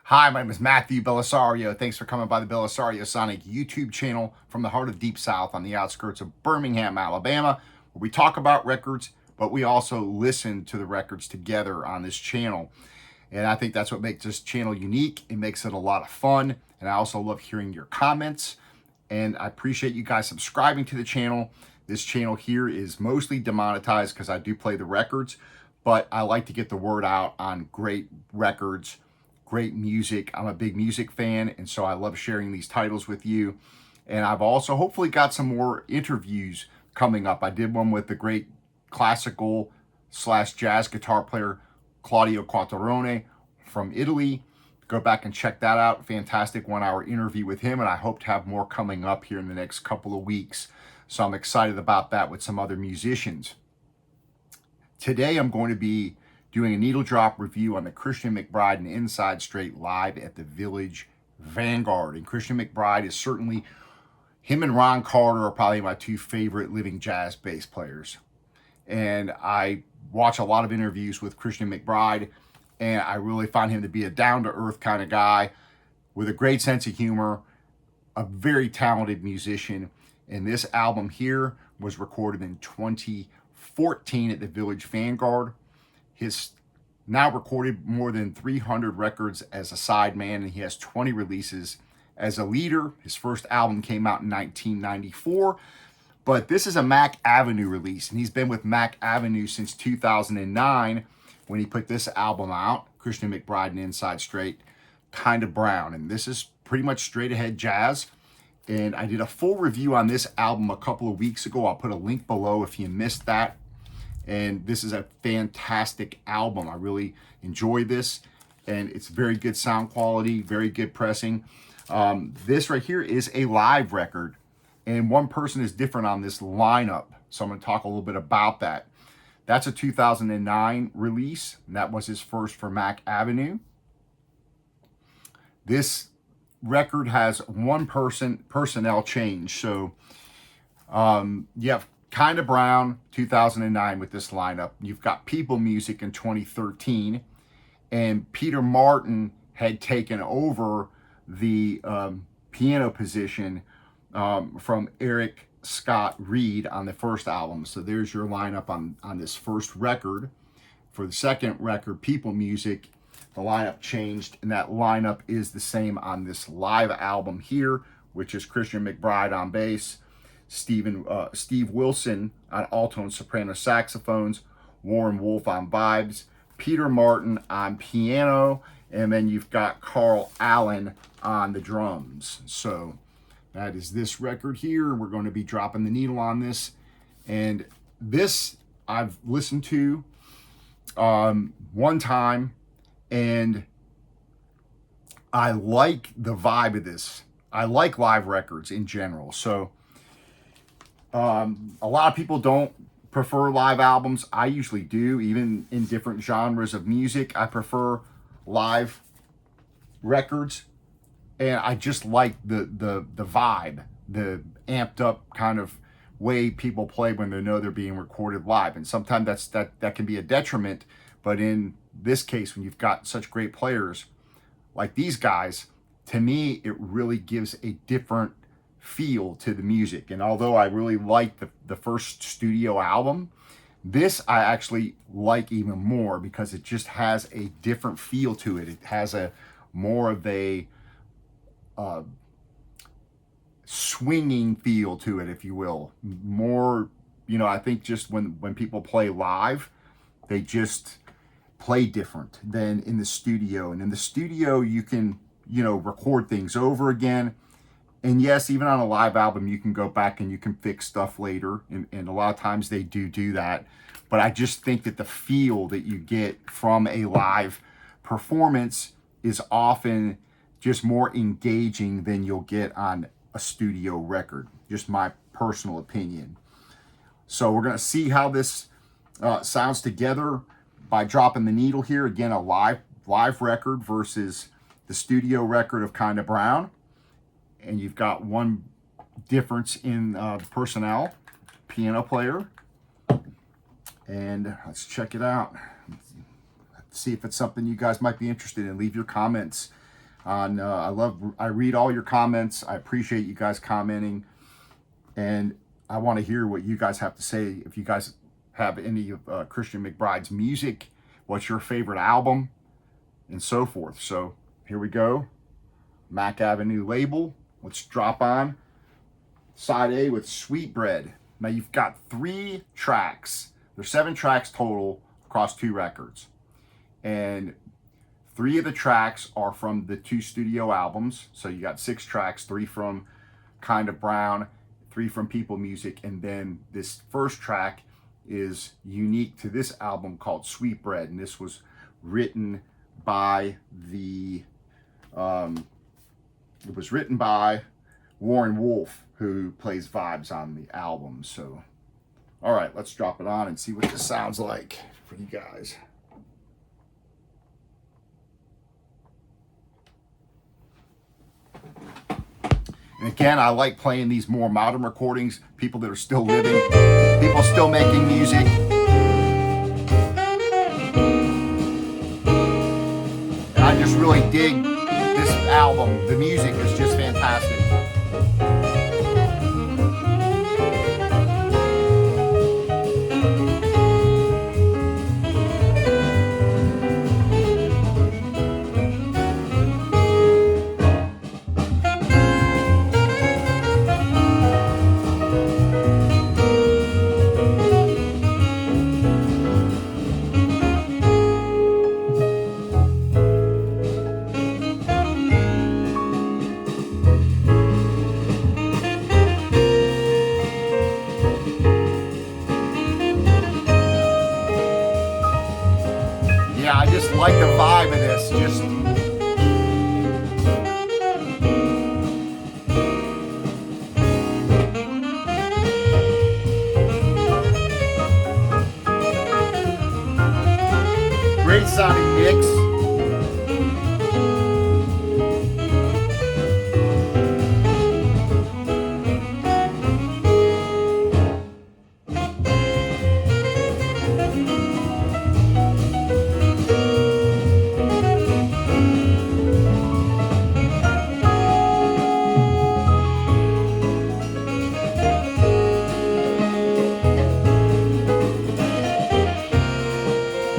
Hi, my name is Matthew Bellisario. Thanks for coming by the BellisarioSonic YouTube channel from the heart of Deep South on the outskirts of Birmingham, Alabama, where we talk about records, but we also listen to the records together on this channel. And I think that's what makes this channel unique. It makes it a lot of fun. And I also love hearing your comments. And I appreciate you guys subscribing to the channel. This channel here is mostly demonetized because I do play the records, but I like to get the word out on great records, great music. I'm a big music fan, and so I love sharing these titles with you. And I've also hopefully got some more interviews coming up. I did one with the great classical / jazz guitar player Claudio Quattrone from Italy. Go back and check that out. Fantastic 1-hour interview with him, and I hope to have more coming up here in the next couple of weeks. So I'm excited about that with some other musicians. Today I'm going to be doing a needle drop review on the Christian McBride and Inside Straight live at the Village Vanguard. And Christian McBride is certainly, him and Ron Carter are probably my two favorite living jazz bass players. And I watch a lot of interviews with Christian McBride, and I really find him to be a down-to-earth kind of guy with a great sense of humor, a very talented musician. And this album here was recorded in 2014 at the Village Vanguard. He's now recorded more than 300 records as a sideman, and he has 20 releases as a leader. His first album came out in 1994, but this is a Mack Avenue release, and he's been with Mack Avenue since 2009 when he put this album out, Christian McBride and Inside Straight, Kinda Brown. And this is pretty much straight ahead jazz. And I did a full review on this album a couple of weeks ago. I'll put a link below if you missed that. And this is a fantastic album. I really enjoy this, and it's very good sound quality, very good pressing. This right here is a live record, and one person is different on this lineup, so I'm going to talk a little bit about that. That's a 2009 release, and that was his first for Mack Avenue. This record has one personnel change, so you have Kinda Brown, 2009 with this lineup. You've got People Music in 2013, and Peter Martin had taken over the piano position from Eric Scott Reed on the first album. So there's your lineup on this first record. For the second record, People Music, the lineup changed, and that lineup is the same on this live album here, which is Christian McBride on bass, Steve Wilson on alto and soprano saxophones, Warren Wolf on vibes, Peter Martin on piano, and then you've got Carl Allen on the drums. So that is this record here. We're going to be dropping the needle on this. And this I've listened to one time, and I like the vibe of this. I like live records in general. So a lot of people don't prefer live albums. I usually do, even in different genres of music. I prefer live records, and I just like the vibe, the amped up kind of way people play when they know they're being recorded live. And sometimes that can be a detriment, but in this case, when you've got such great players like these guys, to me, it really gives a different feel to the music. And although I really like the first studio album, this I actually like even more because it just has a different feel to it. It has a more of a swinging feel to it, if you will. More, I think just when people play live, they just play different than in the studio. And in the studio, you can, record things over again. And yes, even on a live album, you can go back and you can fix stuff later. And a lot of times they do that. But I just think that the feel that you get from a live performance is often just more engaging than you'll get on a studio record. Just my personal opinion. So we're going to see how this sounds together by dropping the needle here. Again, a live record versus the studio record of Kinda Brown. And you've got one difference in the personnel, piano player. And let's check it out. Let's see if it's something you guys might be interested in. Leave your comments on I read all your comments. I appreciate you guys commenting, and I want to hear what you guys have to say. If you guys have any of Christian McBride's music, what's your favorite album, and so forth. So here we go. Mack Avenue label. Let's drop on side A with Sweetbread. Now you've got 3 tracks. There's 7 tracks total across 2 records. And 3 of the tracks are from the 2 studio albums. So you got 6 tracks, 3 from Kind of Brown, 3 from People Music, and then this first track is unique to this album called Sweetbread, and this was written by it was written by Warren Wolf, who plays vibes on the album. So, all right, let's drop it on and see what this sounds like for you guys. And again, I like playing these more modern recordings, people that are still living, people still making music. And I just really dig this album. The music is just fantastic. Yeah, I just like the vibe of this. Just great sounding mix.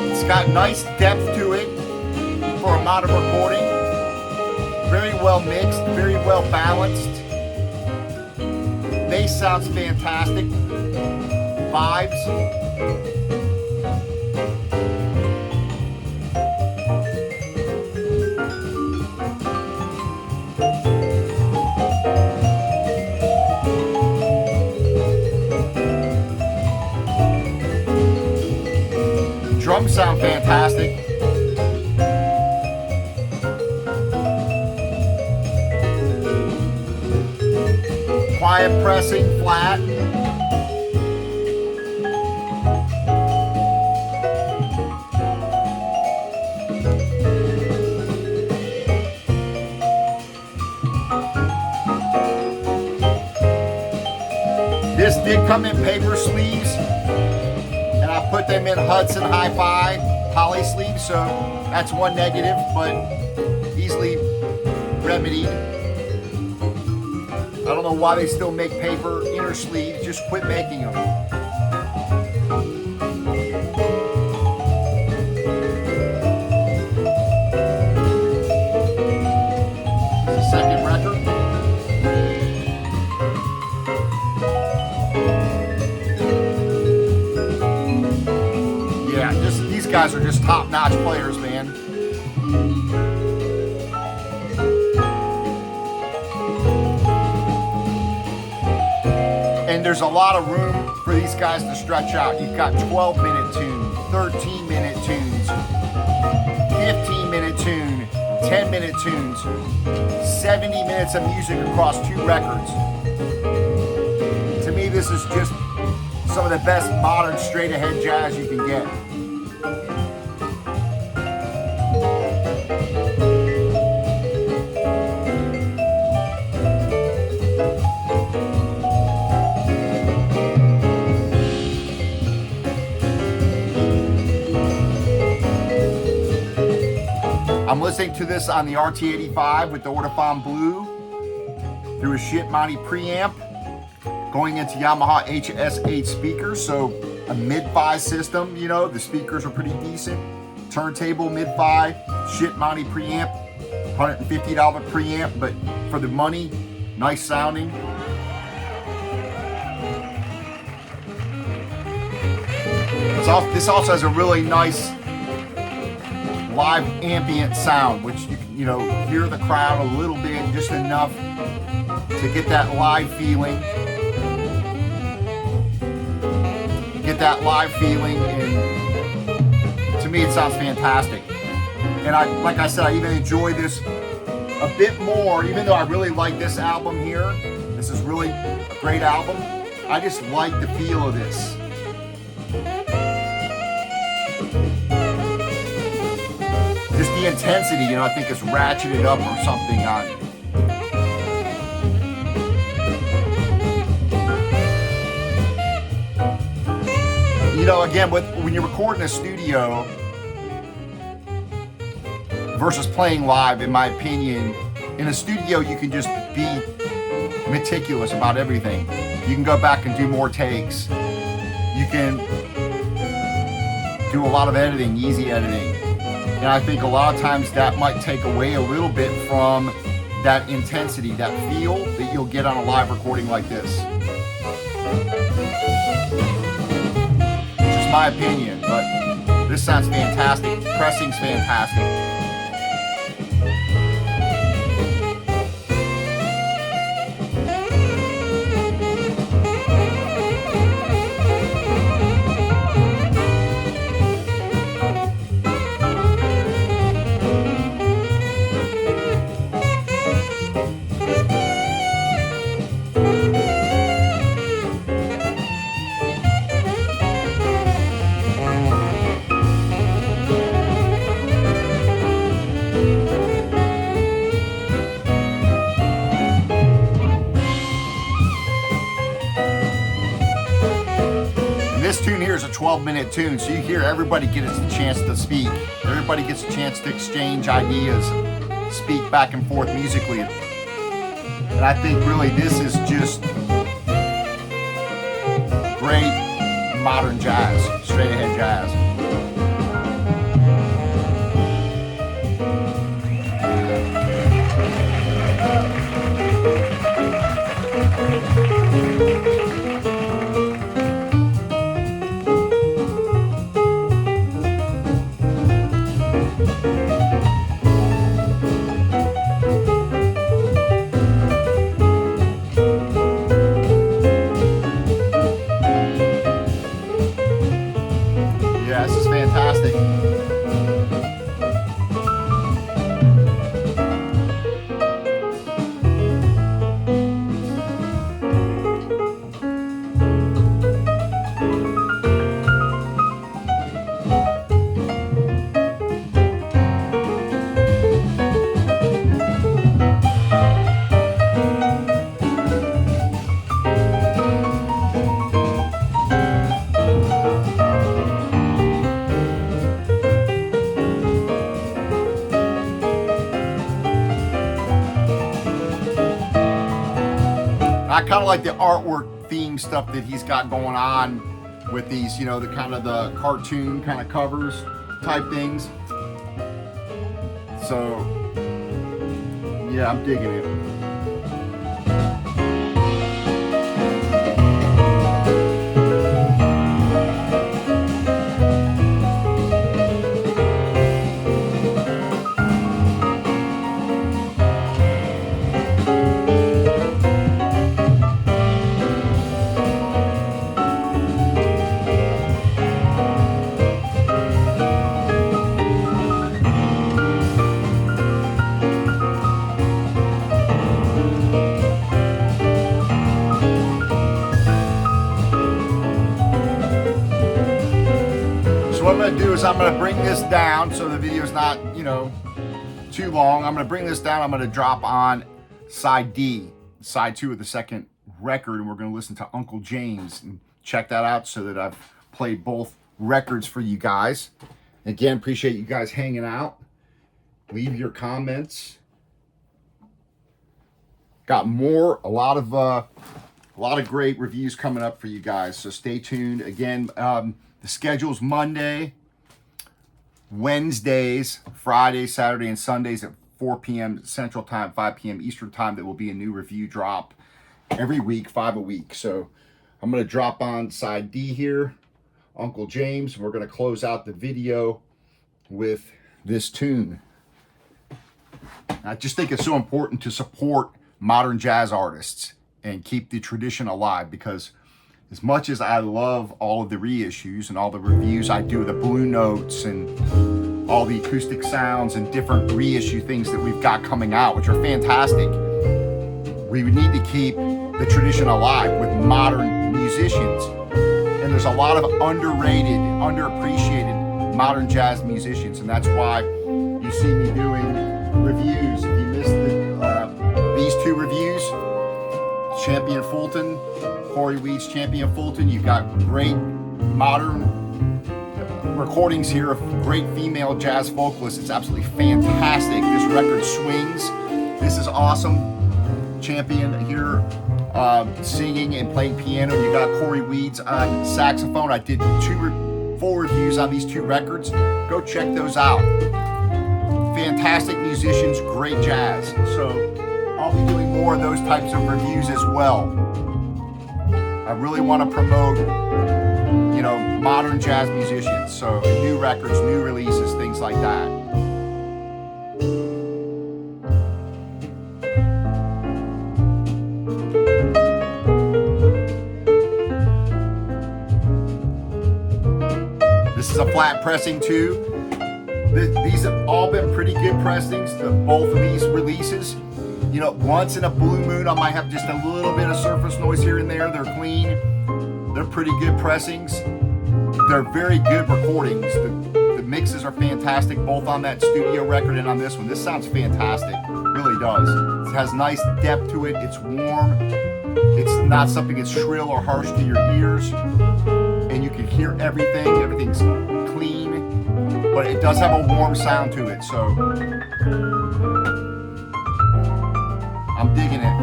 It's got nice depth to it for a modern recording. Very well mixed, very well balanced. Bass sounds fantastic. Vibes. Drums sound fantastic. Quiet pressing, flat. This did come in paper sleeves, and I put them in Hudson Hi-Fi poly sleeves, so that's one negative, but easily remedied. I don't know why they still make paper inner sleeves, just quit making them. Second record. Yeah, these guys are just top-notch players, man. And there's a lot of room for these guys to stretch out. You've got 12-minute tune, 13-minute tunes, 15-minute tune, 10-minute tunes, 70 minutes of music across 2 records. To me, this is just some of the best modern straight-ahead jazz you can get. I I'm listening to this on the RT85 with the Ortofon Blue through a Shit Monty preamp, going into Yamaha HS8 speakers, so a mid-fi system, you know, the speakers are pretty decent. Turntable, mid-fi, Shit Monty preamp, $150 preamp, but for the money, nice sounding. This also has a really nice live ambient sound, which you know, hear the crowd a little bit, just enough to get that live feeling. And to me it sounds fantastic. And like I said, I even enjoy this a bit more, even though I really like this album here. This is really a great album. I just like the feel of this. Just the intensity, you know, I think it's ratcheted up or something on it. You know, again, when you're recording in a studio versus playing live, in my opinion, in a studio you can just be meticulous about everything. You can go back and do more takes. You can do a lot of editing, easy editing. And I think a lot of times that might take away a little bit from that intensity, that feel that you'll get on a live recording like this. Just my opinion, but this sounds fantastic. Pressing's fantastic. This tune here is a 12-minute tune, so you hear everybody gets a chance to speak. Everybody gets a chance to exchange ideas, speak back and forth musically. And I think really this is just great modern jazz, straight ahead jazz. Yeah, this is fantastic. I kind of like the artwork theme stuff that he's got going on with these, you know, the kind of the cartoon kind of covers type things. So, yeah, I'm digging it. So what I'm going to do is I'm going to bring this down so the video's not, you know, too long. I'm going to bring this down. I'm going to drop on side D, side 2 of the second record, and we're going to listen to Uncle James and check that out so that I've played both records for you guys. Again, appreciate you guys hanging out. Leave your comments. Got more, a lot of great reviews coming up for you guys, so stay tuned. Again, the schedule's Monday, Wednesdays, Fridays, Saturday, and Sundays at 4 p.m. Central Time, 5 p.m. Eastern Time. There will be a new review drop every week, 5 a week. So I'm going to drop on side D here, Uncle James. We're going to close out the video with this tune. I just think it's so important to support modern jazz artists and keep the tradition alive, because as much as I love all of the reissues and all the reviews I do, the Blue Notes and all the acoustic sounds and different reissue things that we've got coming out, which are fantastic, we need to keep the tradition alive with modern musicians. And there's a lot of underrated, underappreciated modern jazz musicians, and that's why you see me doing reviews. If you missed these two reviews, Champion Fulton, Corey Weeds, Champion Fulton, you've got great modern recordings here of great female jazz vocalists. It's absolutely fantastic. This record swings. This is awesome. Champion here singing and playing piano. You got Corey Weeds on saxophone. I did full reviews on these two records. Go check those out. Fantastic musicians, great jazz. So I'll be doing more of those types of reviews as well. I really want to promote, you know, modern jazz musicians. So new records, new releases, things like that. This is a flat pressing too. These have all been pretty good pressings, both of these releases. You know, once in a blue moon, I might have just a little bit of surface noise here and there. They're clean. They're pretty good pressings. They're very good recordings. The mixes are fantastic, both on that studio record and on this one. This sounds fantastic. It really does. It has nice depth to it. It's warm. It's not something that's shrill or harsh to your ears. And you can hear everything. Everything's clean. But it does have a warm sound to it, so I'm digging it.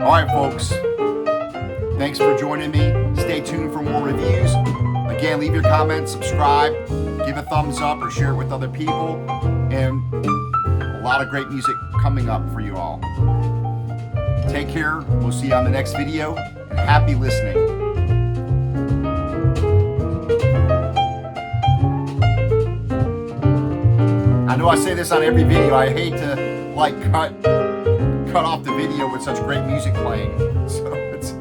All right, folks. Thanks for joining me. Stay tuned for more reviews. Again, leave your comments, subscribe, give a thumbs up, or share it with other people. And a lot of great music coming up for you all. Take care. We'll see you on the next video. And happy listening. I know I say this on every video. I hate to like cut off the video with such great music playing. So it's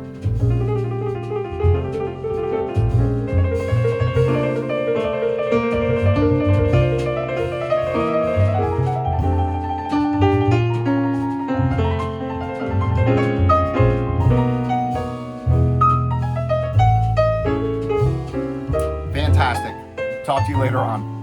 fantastic. Talk to you later on.